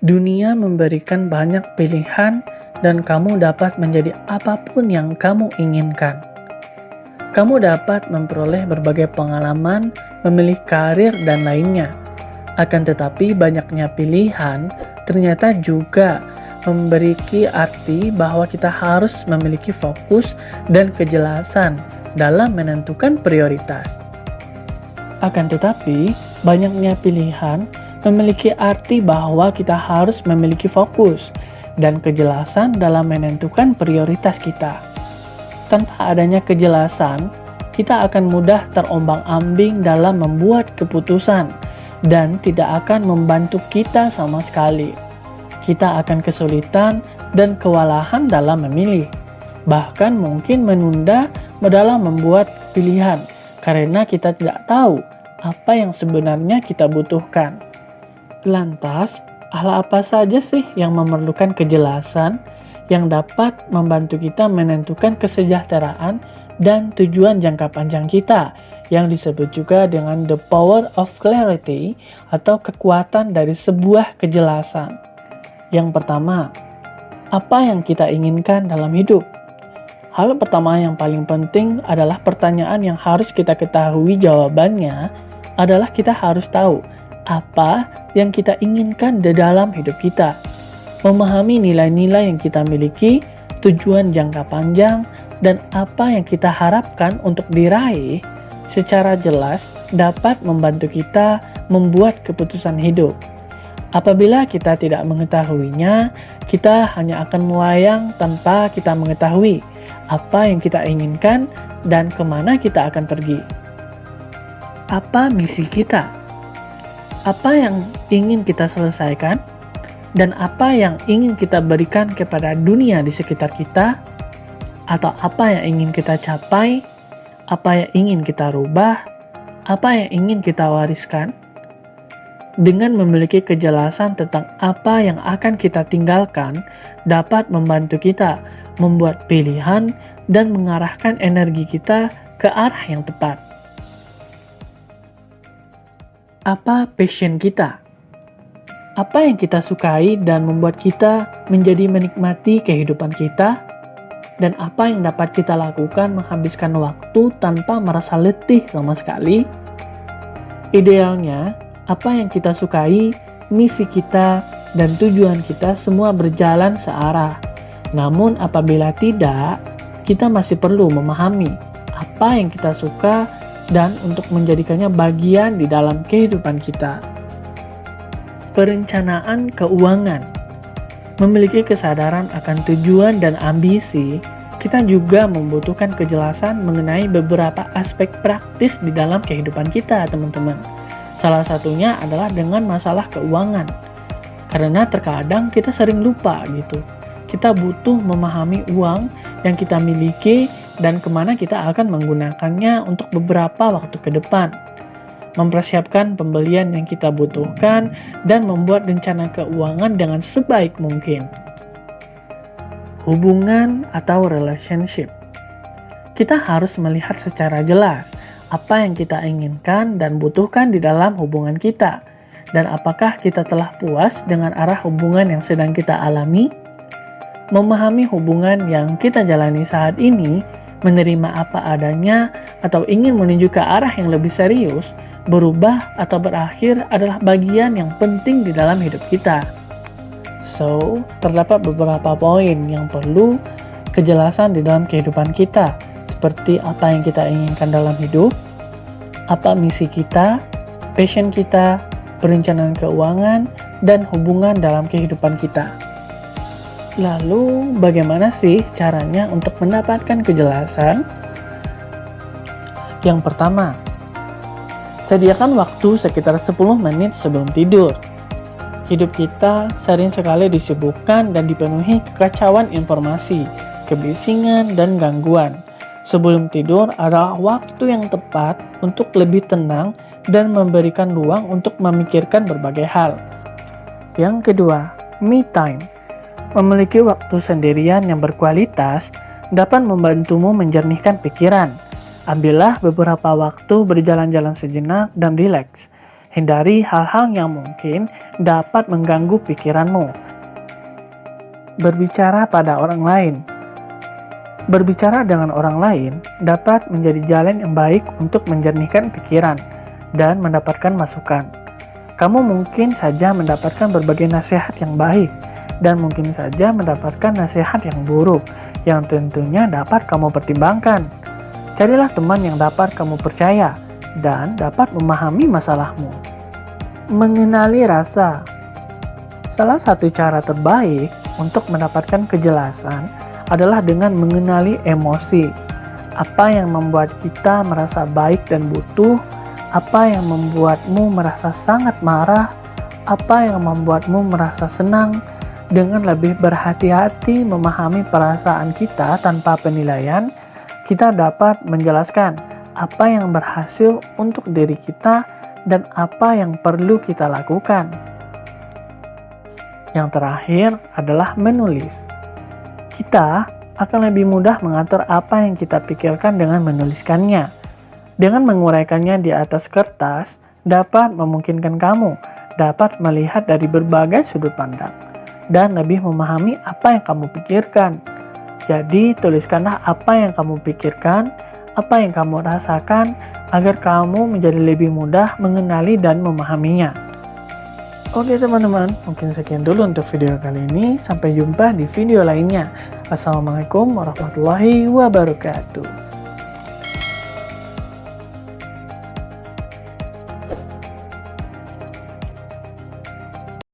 Dunia memberikan banyak pilihan dan kamu dapat menjadi apapun yang kamu inginkan. Kamu dapat memperoleh berbagai pengalaman, memilih karir, dan lainnya. Akan tetapi banyaknya pilihan ternyata juga memberi arti bahwa kita harus memiliki fokus dan kejelasan dalam menentukan prioritas. Akan tetapi banyaknya pilihan memiliki arti bahwa kita harus memiliki fokus dan kejelasan dalam menentukan prioritas kita. Tanpa adanya kejelasan, kita akan mudah terombang-ambing dalam membuat keputusan dan tidak akan membantu kita sama sekali. Kita akan kesulitan dan kewalahan dalam memilih, bahkan mungkin menunda dalam membuat pilihan karena kita tidak tahu apa yang sebenarnya kita butuhkan. Lantas, hal apa saja sih yang memerlukan kejelasan yang dapat membantu kita menentukan kesejahteraan dan tujuan jangka panjang kita, yang disebut juga dengan the power of clarity atau kekuatan dari sebuah kejelasan. Yang pertama, apa yang kita inginkan dalam hidup? Hal pertama yang paling penting adalah pertanyaan yang harus kita ketahui jawabannya adalah kita harus tahu apa yang kita inginkan di dalam hidup kita. Memahami nilai-nilai yang kita miliki, tujuan jangka panjang, dan apa yang kita harapkan untuk diraih secara jelas dapat membantu kita membuat keputusan hidup. Apabila kita tidak mengetahuinya, kita hanya akan melayang tanpa kita mengetahui apa yang kita inginkan dan kemana kita akan pergi. Apa misi kita? Apa yang ingin kita selesaikan? Dan apa yang ingin kita berikan kepada dunia di sekitar kita? Atau apa yang ingin kita capai? Apa yang ingin kita rubah? Apa yang ingin kita wariskan? Dengan memiliki kejelasan tentang apa yang akan kita tinggalkan, dapat membantu kita membuat pilihan dan mengarahkan energi kita ke arah yang tepat. Apa passion kita? Apa yang kita sukai dan membuat kita menjadi menikmati kehidupan kita? Dan apa yang dapat kita lakukan menghabiskan waktu tanpa merasa letih sama sekali? Idealnya, apa yang kita sukai, misi kita, dan tujuan kita semua berjalan searah. Namun apabila tidak, kita masih perlu memahami apa yang kita suka dan untuk menjadikannya bagian di dalam kehidupan kita. Perencanaan keuangan. Memiliki kesadaran akan tujuan dan ambisi, kita juga membutuhkan kejelasan mengenai beberapa aspek praktis di dalam kehidupan kita, teman-teman. Salah satunya adalah dengan masalah keuangan. Karena terkadang kita sering lupa gitu. Kita butuh memahami uang yang kita miliki dan kemana kita akan menggunakannya untuk beberapa waktu ke depan. Mempersiapkan pembelian yang kita butuhkan dan membuat rencana keuangan dengan sebaik mungkin. Hubungan atau relationship. Kita harus melihat secara jelas apa yang kita inginkan dan butuhkan di dalam hubungan kita, dan apakah kita telah puas dengan arah hubungan yang sedang kita alami. Memahami hubungan yang kita jalani saat ini, menerima apa adanya, atau ingin menuju ke arah yang lebih serius, berubah atau berakhir adalah bagian yang penting di dalam hidup kita. So, terdapat beberapa poin yang perlu kejelasan di dalam kehidupan kita, seperti apa yang kita inginkan dalam hidup, apa misi kita, passion kita, perencanaan keuangan, dan hubungan dalam kehidupan kita. Lalu, bagaimana sih caranya untuk mendapatkan kejelasan? Yang pertama, sediakan waktu sekitar 10 menit sebelum tidur. Hidup kita sering sekali disibukkan dan dipenuhi kekacauan informasi, kebisingan, dan gangguan. Sebelum tidur adalah waktu yang tepat untuk lebih tenang dan memberikan ruang untuk memikirkan berbagai hal. Yang kedua, me time. Memiliki waktu sendirian yang berkualitas dapat membantumu menjernihkan pikiran. Ambillah beberapa waktu berjalan-jalan sejenak dan rileks. Hindari hal-hal yang mungkin dapat mengganggu pikiranmu. Berbicara pada orang lain. Berbicara dengan orang lain dapat menjadi jalan yang baik untuk menjernihkan pikiran dan mendapatkan masukan. Kamu mungkin saja mendapatkan berbagai nasihat yang baik dan mungkin saja mendapatkan nasihat yang buruk yang tentunya dapat kamu pertimbangkan. Carilah teman yang dapat kamu percaya dan dapat memahami masalahmu. Mengenali rasa. Salah satu cara terbaik untuk mendapatkan kejelasan adalah dengan mengenali emosi. Apa yang membuat kita merasa baik dan butuh, apa yang membuatmu merasa sangat marah, apa yang membuatmu merasa senang. Dengan lebih berhati-hati memahami perasaan kita tanpa penilaian, kita dapat menjelaskan apa yang berhasil untuk diri kita dan apa yang perlu kita lakukan. Yang terakhir adalah menulis. Kita akan lebih mudah mengatur apa yang kita pikirkan dengan menuliskannya. Dengan menguraikannya di atas kertas, dapat memungkinkan kamu dapat melihat dari berbagai sudut pandang dan lebih memahami apa yang kamu pikirkan. Jadi, tuliskanlah apa yang kamu pikirkan, apa yang kamu rasakan, agar kamu menjadi lebih mudah mengenali dan memahaminya. Oke teman-teman, mungkin sekian dulu untuk video kali ini. Sampai jumpa di video lainnya. Assalamualaikum warahmatullahi wabarakatuh.